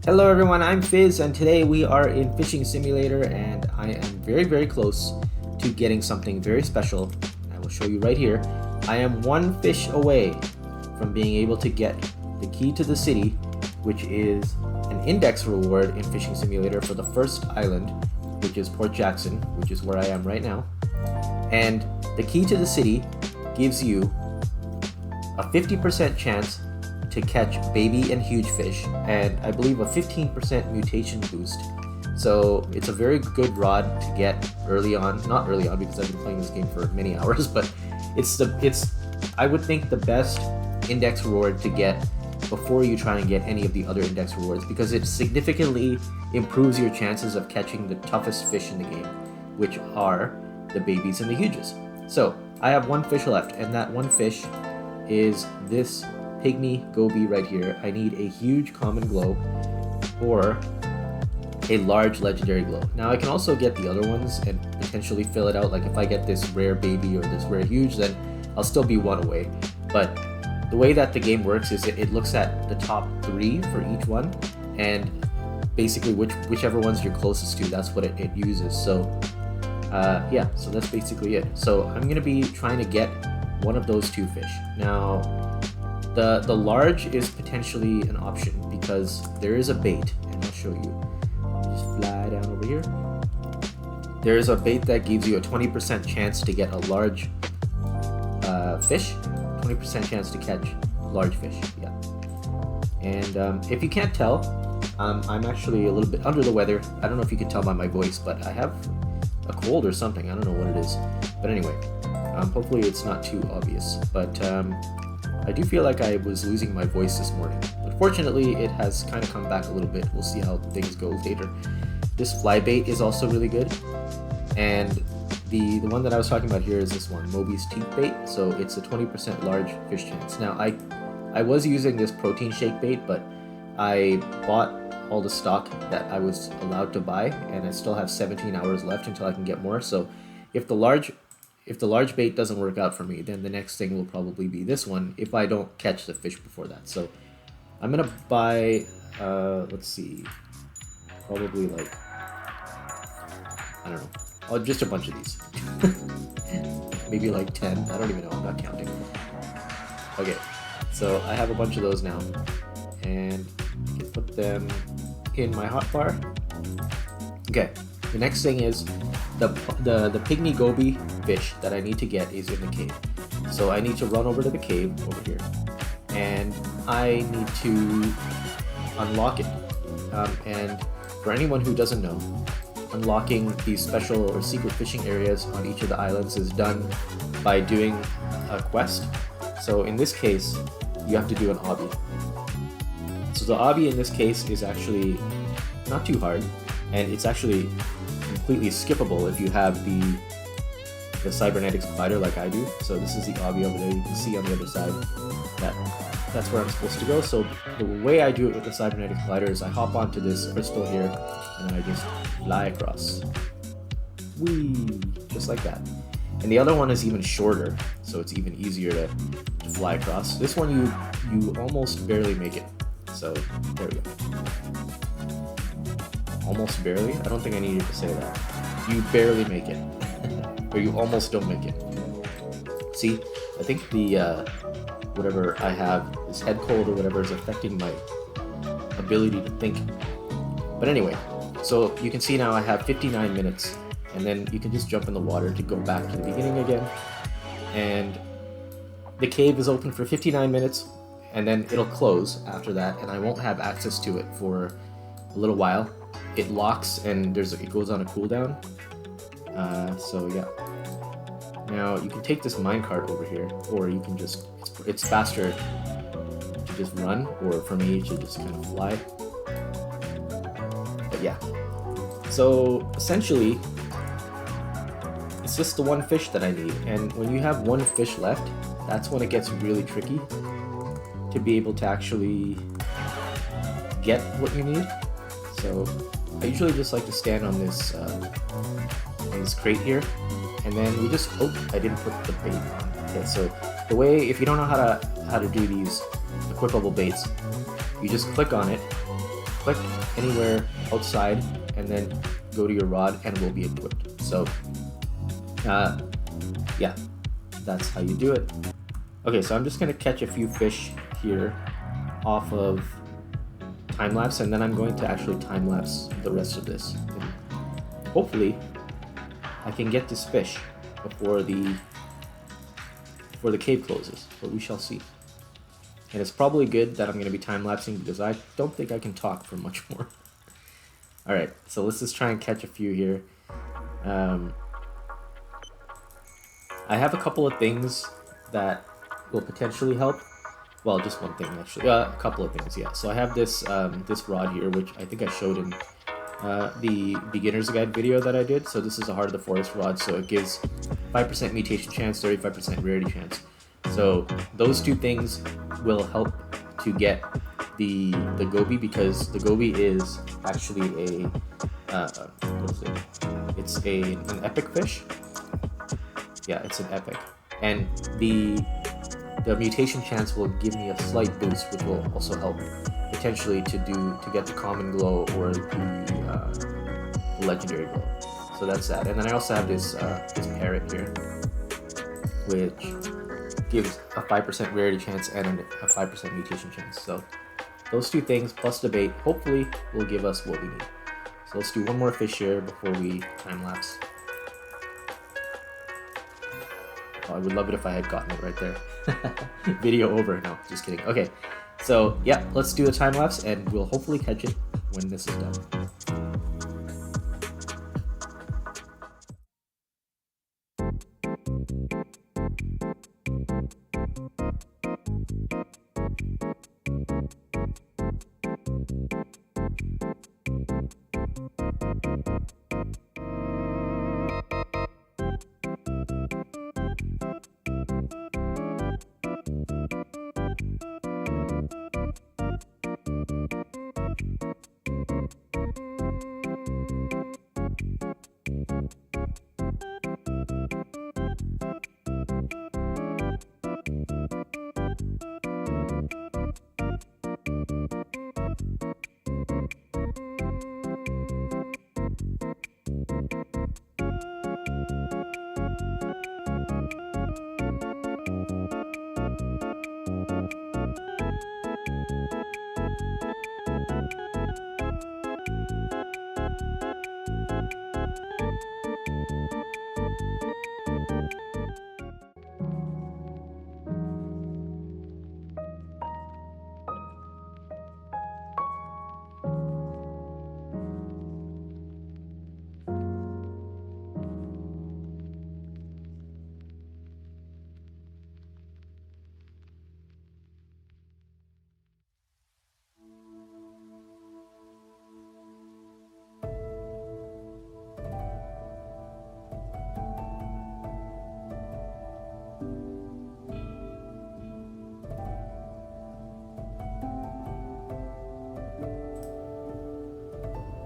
Hello everyone, I'm Fizz and today we are in Fishing Simulator and I am very close to getting something very special. I will show you right here. I am one fish away from being able to get the key to the city, which is an index reward in Fishing Simulator for the first island, which is Port Jackson, which is where I am right now. And the key to the city gives you a 50% chance to catch baby and huge fish, and I believe a 15% mutation boost. So it's a very good rod to get early on. Not early on because I've been playing this game for many hours, but it's I would think the best index reward to get before you try and get any of the other index rewards, because it significantly improves your chances of catching the toughest fish in the game, which are the babies and the huges. So I have one fish left, and that one fish is this pygmy goby right here. I need a huge common glow or a large legendary glow. Now I can also get the other ones and potentially fill it out. Like if I get this rare baby or this rare huge, then I'll still be one away. But the way that the game works is it looks at the top 3 for each one, and basically whichever ones you're closest to, that's what it uses. So yeah, so that's basically it. So I'm gonna be trying to get one of those 2 fish. Now the large is potentially an option because there is a bait, and I'll show you. Just fly down over here. There is a bait that gives you a 20% chance to get a large fish, 20% chance to catch large fish. Yeah. And if you can't tell, I'm actually a little bit under the weather. I don't know if you can tell by my voice, but I have a cold or something. I don't know what it is. But anyway, hopefully it's not too obvious. But I do feel like I was losing my voice this morning, but fortunately it has kind of come back a little bit. We'll see how things go later. This fly bait is also really good, and the one that I was talking about here is this one, Moby's teeth bait. So it's a 20% large fish chance. Now I was using this protein shake bait, but I bought all the stock that I was allowed to buy, and I still have 17 hours left until I can get more. So if the large bait doesn't work out for me, then the next thing will probably be this one if I don't catch the fish before that. So I'm gonna buy, let's see, probably like, I don't know, just a bunch of these. Maybe like 10, I don't even know, I'm not counting. Okay, so I have a bunch of those now, and I can put them in my hotbar. Okay, the next thing is the pygmy goby fish that I need to get is in the cave. So I need to run over to the cave over here, and I need to unlock it. And for anyone who doesn't know, unlocking these special or secret fishing areas on each of the islands is done by doing a quest. So in this case, you have to do an obby. So the obby in this case is actually not too hard, and it's actually completely skippable if you have the cybernetics glider like I do. So this is the obby over there. You can see on the other side that's where I'm supposed to go. So the way I do it with the cybernetics glider is I hop onto this crystal here, and then I just fly across. Whee! Just like that. And the other one is even shorter, so it's even easier to fly across. This one you almost barely make it. So there we go. Almost barely? I don't think I needed to say that. You barely make it. Or you almost don't make it. See, I think the whatever I have, this head cold or whatever, is affecting my ability to think. But anyway, so you can see now I have 59 minutes, and then you can just jump in the water to go back to the beginning again. And the cave is open for 59 minutes, and then it'll close after that, and I won't have access to it for a little while. It locks, and it goes on a cooldown. So yeah. Now you can take this minecart over here, or you can just, it's faster to just run, or for me to just kind of fly. But yeah. So essentially, it's just the one fish that I need, and when you have one fish left, that's when it gets really tricky to be able to actually get what you need. So I usually just like to stand on this crate here, and then we just, oh, I didn't put the bait on. Okay, so the way, if you don't know how to do these equipable baits, you just click on it, click anywhere outside and then go to your rod and it will be equipped. So yeah, that's how you do it. Okay, so I'm just gonna catch a few fish here off of time lapse, and then I'm going to actually time lapse the rest of this. And hopefully I can get this fish before the cave closes, but we shall see. And it's probably good that I'm going to be time-lapsing because I don't think I can talk for much more. Alright, so let's just try and catch a few here. I have a couple of things that will potentially help. Well, just one thing actually. A couple of things, yeah. So I have this this rod here, which I think I showed in the beginner's guide video that I did. So this is a Heart of the Forest rod, so it gives 5% mutation chance, 35% rarity chance. So those two things will help to get the goby, because the goby is actually a what is it? It's an epic fish. Yeah, it's an epic, and the mutation chance will give me a slight boost, which will also help potentially to get the common glow or the legendary glow. So that's that. And then I also have this this parrot here, which gives a 5% rarity chance and a 5% mutation chance. So those two things plus the bait hopefully will give us what we need. So let's do one more fish here before we time lapse. Oh, I would love it if I had gotten it right there. Video over. No, just kidding. Okay, so yeah, let's do a time lapse and we'll hopefully catch it when this is done.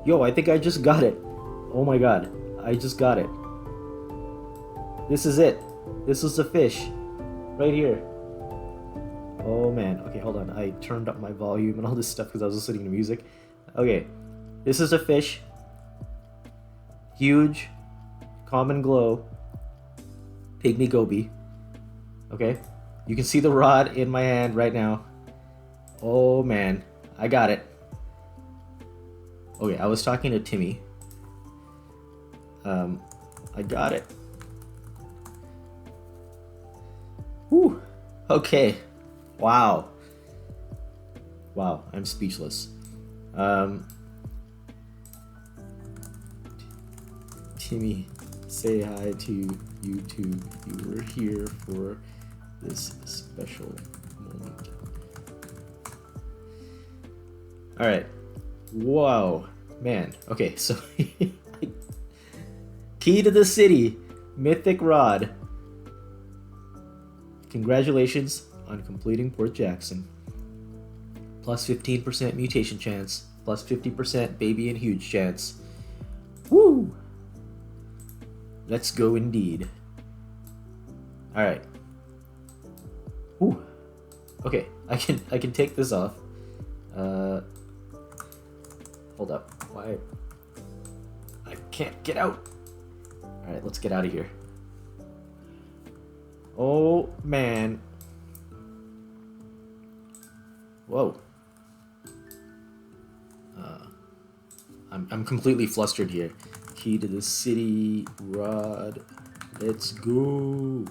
Yo, I think I just got it. Oh my god, I just got it. This is it. This is the fish. Right here. Oh man. Okay, hold on. I turned up my volume and all this stuff because I was listening to music. Okay, this is a fish. Huge. Common glow. Pygmy goby. Okay, you can see the rod in my hand right now. Oh man, I got it. Okay, I was talking to Timmy. I got it. Whew. Okay. Wow. Wow, I'm speechless. Timmy, say hi to YouTube. You were here for this special moment. All right. Whoa, man. Okay, so key to the city, mythic rod. Congratulations on completing Port Jackson. Plus 15% mutation chance, plus 50% baby and huge chance. Woo! Let's go indeed. All right. Woo. Okay, I can take this off. Hold up. Why? I can't get out. All right, let's get out of here. Oh man. Whoa. I'm completely flustered here. Key to the city, rod. Let's go.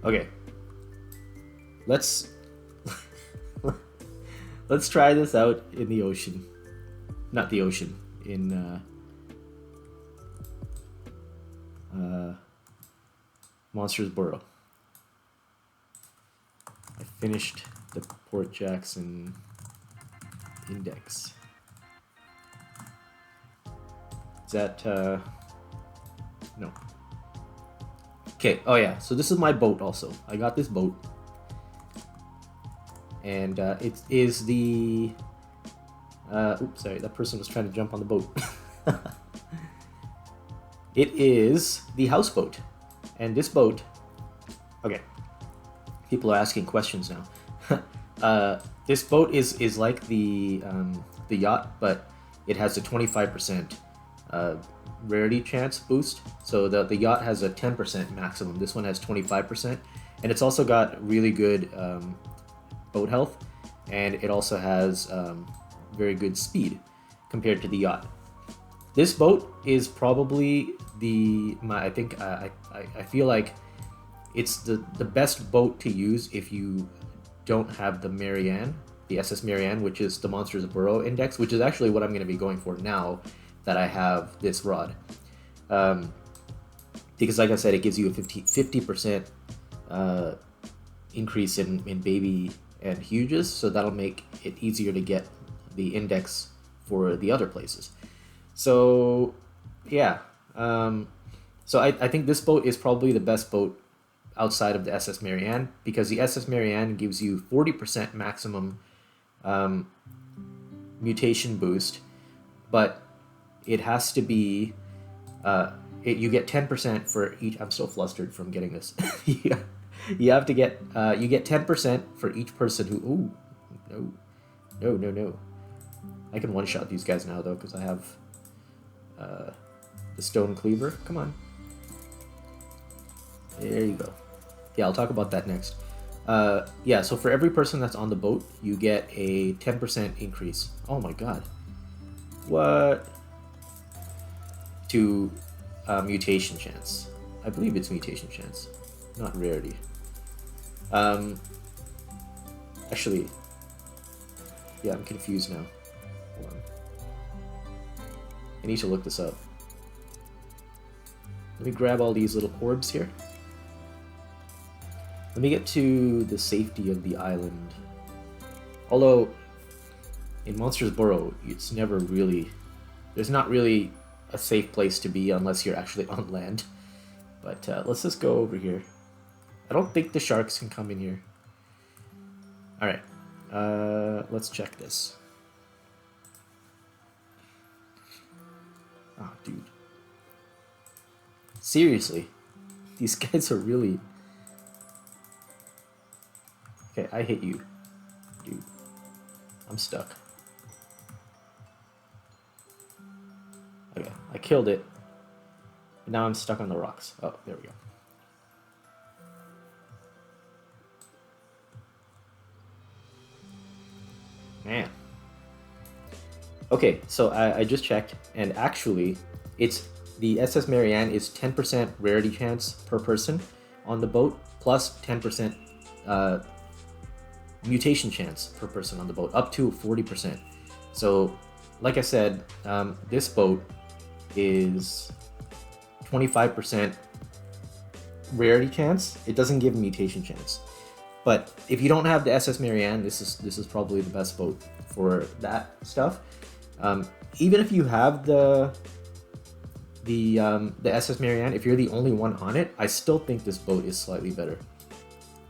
Okay. Let's let's try this out in the ocean. Not the ocean. In Monsters Burrow. I finished the Port Jackson index. Is that no. Okay, oh yeah, so this is my boat also. I got this boat. And it is the oops, sorry, that person was trying to jump on the boat. It is the houseboat. And this boat, okay, people are asking questions now. This boat is like the yacht, but it has a 25% rarity chance boost. So the yacht has a 10% maximum. This one has 25%, and it's also got really good boat health, and it also has very good speed compared to the yacht. This boat is probably I feel like it's the best boat to use if you don't have the Marianne, the SS Marianne, which is the Monsters of Burrow index, which is actually what I'm going to be going for now that I have this rod. Because like I said, it gives you a 50% increase in baby and huges, so that'll make it easier to get the index for the other places. So yeah, so I think this boat is probably the best boat outside of the SS Marianne, because the SS Marianne gives you 40% maximum mutation boost, but it has to be you get 10% for each. I'm so flustered from getting this. You have to get you get 10% for each person who. Ooh, no. I can one shot these guys now though, because I have the stone cleaver. Come on. There you go. Yeah, I'll talk about that next. Yeah, so for every person that's on the boat, you get a 10% increase. Oh my god. What? To mutation chance. I believe it's mutation chance, not rarity. Actually, yeah, I'm confused now. Hold on. I need to look this up. Let me grab all these little orbs here. Let me get to the safety of the island. Although, in Monsters Burrow, it's never really... There's not really a safe place to be unless you're actually on land. But let's just go over here. I don't think the sharks can come in here. Alright. Let's check this. Oh, dude. Seriously. These guys are really... Okay, I hit you. Dude. I'm stuck. Okay, I killed it. But now I'm stuck on the rocks. Oh, there we go. Man. Okay, so I just checked, and actually, it's the SS Marianne is 10% rarity chance per person on the boat, plus 10% mutation chance per person on the boat, up to 40%. So, like I said, this boat is 25% rarity chance. It doesn't give mutation chance. But if you don't have the SS Marianne, this is probably the best boat for that stuff. Even if you have the SS Marianne, if you're the only one on it, I still think this boat is slightly better.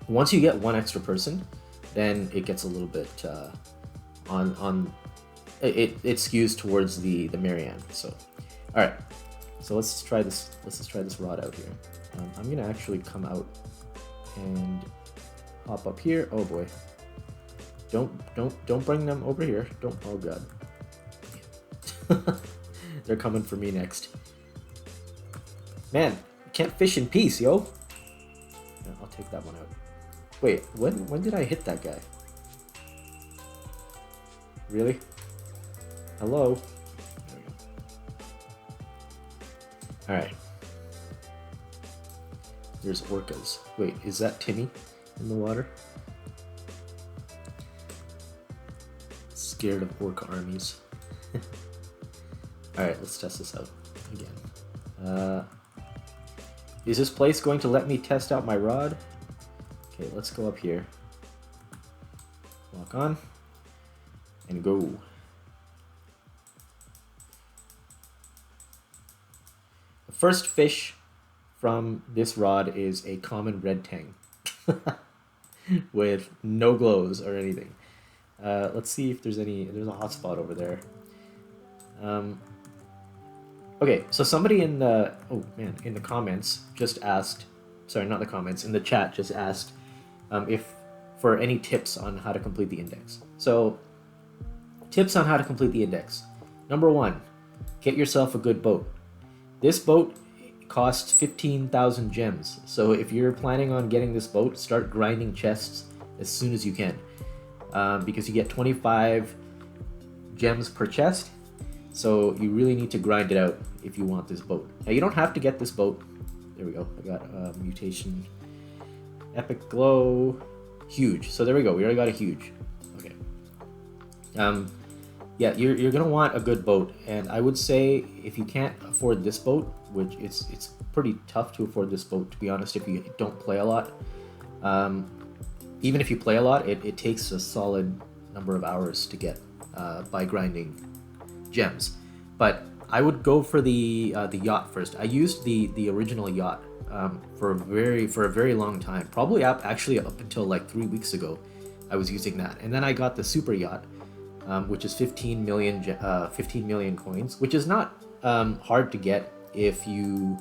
Once you get one extra person, then it gets a little bit it skews towards the Marianne. So, all right. So let's just try this. Let's just try this rod out here. I'm gonna actually come out and hop up here. Oh boy. Don't bring them over here. Don't. Oh god. They're coming for me next. Man, can't fish in peace, yo. Yeah, I'll take that one out. Wait, when did I hit that guy? Really? Hello? There we go. Alright. There's orcas. Wait, is that Timmy in the water? Scared of orca armies. Alright, let's test this out again. Is this place going to let me test out my rod? Okay, let's go up here. Lock on. And go. The first fish from this rod is a common red tang. With no glows or anything. Let's see if there's any... There's a hotspot over there. Okay, so somebody in the... Oh, man, in the comments just asked... Sorry, not the comments. In the chat just asked if... for any tips on how to complete the index. So, tips on how to complete the index. Number 1, get yourself a good boat. This boat costs 15,000 gems. So if you're planning on getting this boat, start grinding chests as soon as you can. Because you get 25 gems per chest. So you really need to grind it out if you want this boat. Now you don't have to get this boat. There we go. I got mutation, epic glow, huge. So there we go. We already got a huge. Okay. Yeah, you're gonna want a good boat, and I would say if you can't afford this boat, which it's pretty tough to afford this boat, to be honest, if you don't play a lot. Even if you play a lot, it takes a solid number of hours to get by grinding gems. But I would go for the yacht first. I used the original yacht for a very long time. Probably actually up until like 3 weeks ago, I was using that, and then I got the super yacht. Which is 15 million coins, which is not hard to get if you're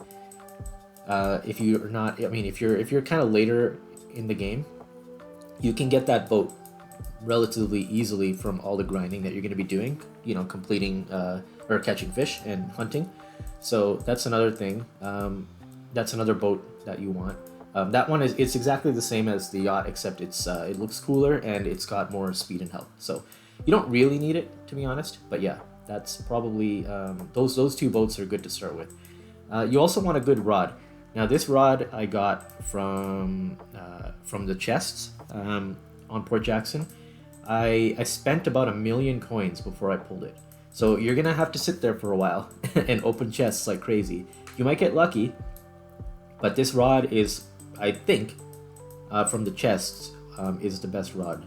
not. I mean, if you're kind of later in the game, you can get that boat relatively easily from all the grinding that you're going to be doing. You know, completing or catching fish and hunting. So that's another thing. That's another boat that you want. That one it's exactly the same as the yacht, except it looks cooler and it's got more speed and health. So. You don't really need it, to be honest, but yeah, that's probably those two boats are good to start with. You also want a good rod. Now this rod I got from the chests on Port Jackson. I spent about 1 million coins before I pulled it, so you're gonna have to sit there for a while and open chests like crazy. You might get lucky, but this rod is, I think, from the chests, is the best rod.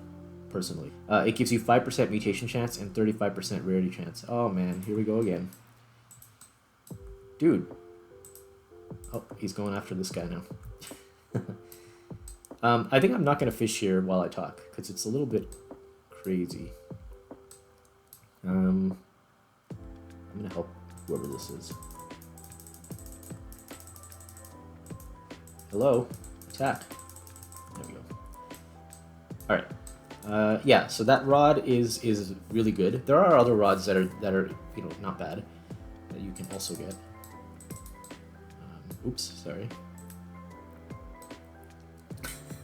Personally, it gives you 5% mutation chance and 35% rarity chance. Oh man, here we go again. Dude. Oh, he's going after this guy now. I think I'm not going to fish here while I talk, because it's a little bit crazy. I'm going to help whoever this is. Hello? Attack. There we go. Alright. Yeah, so that rod is really good. There are other rods that are not bad that you can also get. Oops, sorry.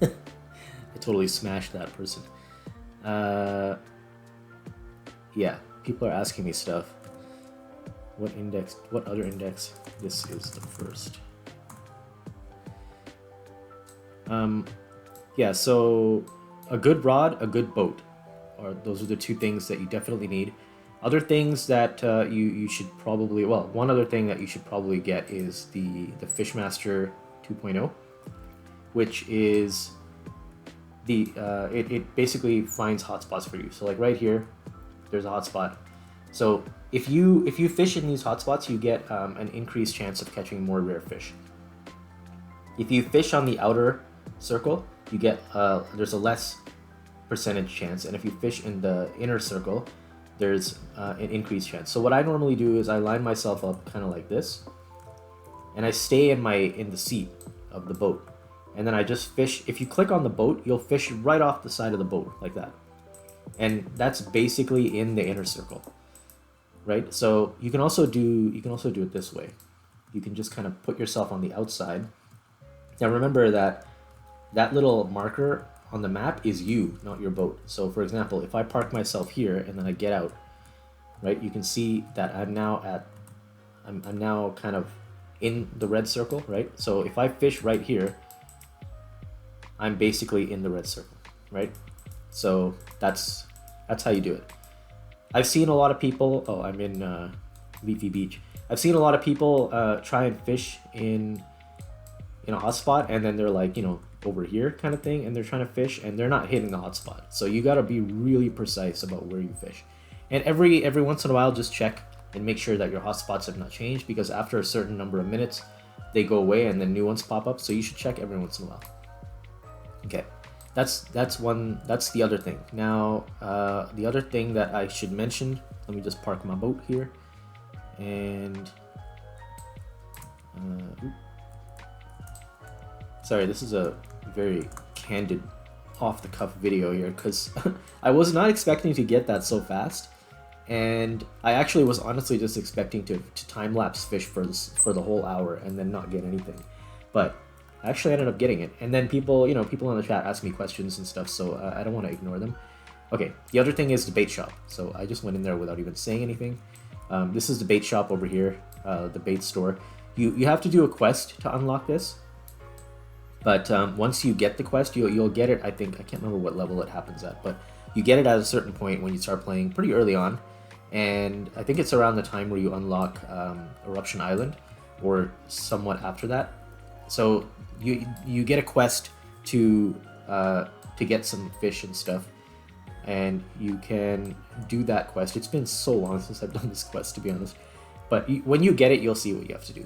I totally smashed that person. Yeah, people are asking me stuff. What index? What other index? This is the first. Yeah, so. A good rod, a good boat, those are the two things that you definitely need. Other things that you should probably, well, one other thing that you should probably get is the Fishmaster 2.0, which is it basically finds hotspots for you. So like right here, there's a hotspot. So if you fish in these hotspots, you get an increased chance of catching more rare fish. If you fish on the outer circle, you get there's a less percentage chance, and if you fish in the inner circle, there's an increased chance. So what I normally do is I line myself up kind of like this, and I stay in the seat of the boat, and then I just fish. If you click on the boat, you'll fish right off the side of the boat like that. and that's basically in the inner circle, right? So you can also do it this way. You can just kind of put yourself on the outside. Now remember that that little marker on the map is you, not your boat. So for example, if I park myself here and then I get out, right, you can see that I'm now kind of in the red circle, right? So if I fish right here, I'm basically in the red circle, right? So that's how you do it. I've seen a lot of people. Oh, I'm in Leafy Beach. I've seen a lot of people try and fish in a hotspot, and then they're like, over here kind of thing, and they're trying to fish, and they're not hitting the hotspot. So you got to be really precise about where you fish, and every once in a while, just check and make sure that your hotspots have not changed, because after a certain number of minutes, they go away and then new ones pop up. So you should check every once in a while. Okay. That's the other thing. Now, the other thing that I should mention, let me just park my boat here, and sorry, this is a very candid, off-the-cuff video here, because I was not expecting to get that so fast, and I actually was honestly just expecting to time-lapse fish for the whole hour and then not get anything, but I actually ended up getting it. And then people in the chat ask me questions and stuff, so I don't want to ignore them. Okay, the other thing is the bait shop. So I just went in there without even saying anything. This is the bait shop over here, the bait store. You have to do a quest to unlock this, but once you get the quest, you'll get it. I think, I can't remember what level it happens at, but you get it at a certain point when you start playing pretty early on, and I think it's around the time where you unlock Eruption Island, or somewhat after that. So you get a quest to get some fish and stuff, and you can do that quest. It's been so long since I've done this quest, to be honest, but when you get it, you'll see what you have to do.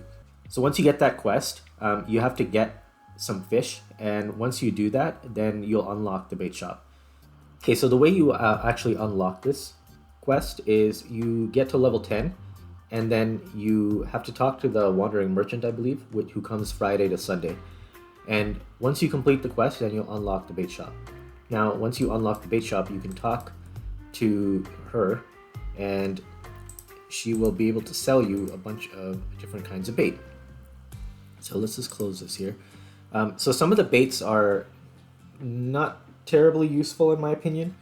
So once you get that quest, you have to get some fish, and once you do that, then you'll unlock the bait shop. Okay, so the way you actually unlock this quest is you get to level 10, and then you have to talk to the wandering merchant, I believe, who comes Friday to Sunday. And once you complete the quest, then you'll unlock the bait shop. Now, once you unlock the bait shop, you can talk to her, and she will be able to sell you a bunch of different kinds of bait. So let's just close this here. So some of the baits are not terribly useful in my opinion,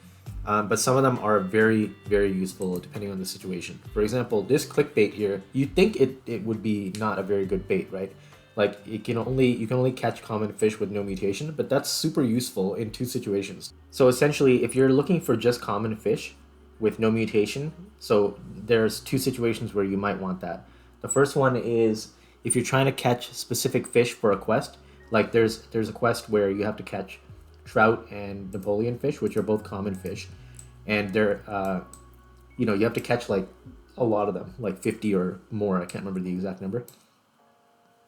but some of them are very, very useful depending on the situation. For example, this clickbait here, you'd think it would be not a very good bait, right? Like you can only catch common fish with no mutation, but that's super useful in two situations. So essentially, if you're looking for just common fish with no mutation, so there's two situations where you might want that. The first one is if you're trying to catch specific fish for a quest, like there's a quest where you have to catch trout and Napoleon fish, which are both common fish, and they're you have to catch like a lot of them, like 50 or more. I can't remember the exact number,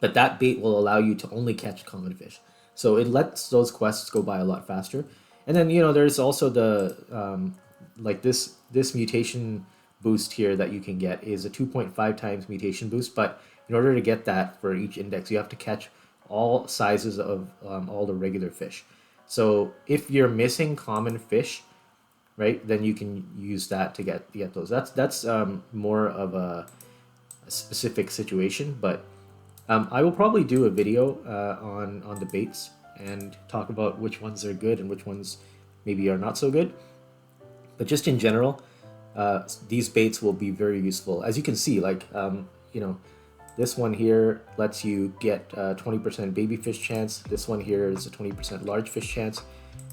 but that bait will allow you to only catch common fish, so it lets those quests go by a lot faster. And then there's also the like this mutation boost here that you can get is a 2.5 times mutation boost, but in order to get that for each index, you have to catch all sizes of all the regular fish. So if you're missing common fish, right, then you can use that to get those. That's more of a specific situation, but I will probably do a video on the baits and talk about which ones are good and which ones maybe are not so good. But just in general, these baits will be very useful. As you can see, like this one here lets you get 20% baby fish chance. This one here is a 20% large fish chance.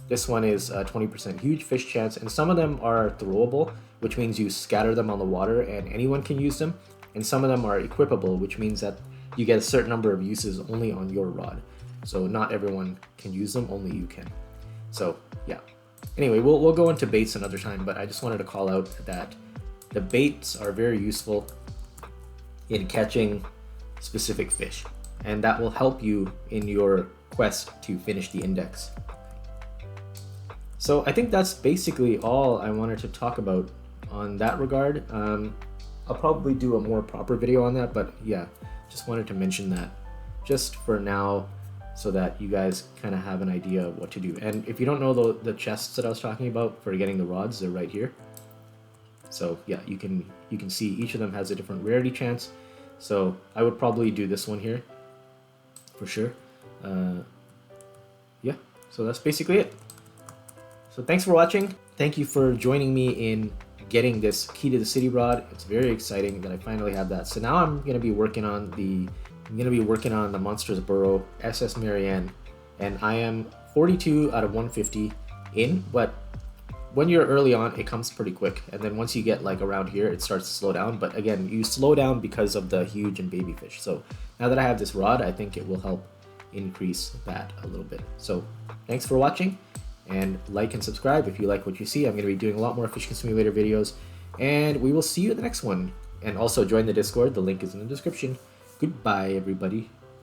This one is a 20% huge fish chance. And some of them are throwable, which means you scatter them on the water and anyone can use them. And some of them are equipable, which means that you get a certain number of uses only on your rod. So not everyone can use them, only you can. So yeah. Anyway, we'll go into baits another time, but I just wanted to call out that the baits are very useful in catching specific fish, and that will help you in your quest to finish the index. So I think that's basically all I wanted to talk about on that regard. I'll probably do a more proper video on that, but yeah, just wanted to mention that just for now. so that you guys kind of have an idea of what to do. And if you don't know the chests that I was talking about for getting the rods, they're right here. So yeah, you can see each of them has a different rarity chance. So I would probably do this one here for sure. Yeah, so that's basically it. So thanks for watching. Thank you for joining me in getting this Key to the City rod. It's very exciting that I finally have that. So now I'm gonna be working on the Monsters Burrow SS Marianne, and I am 42 out of 150 in, but when you're early on, it comes pretty quick, and then once you get like around here, it starts to slow down. But again, you slow down because of the huge and baby fish. So now that I have this rod, I think it will help increase that a little bit. So thanks for watching, and like and subscribe if you like what you see. I'm going to be doing a lot more Fishing Simulator videos, and we will see you in the next one. And also join the Discord. The link is in the description. Goodbye, everybody.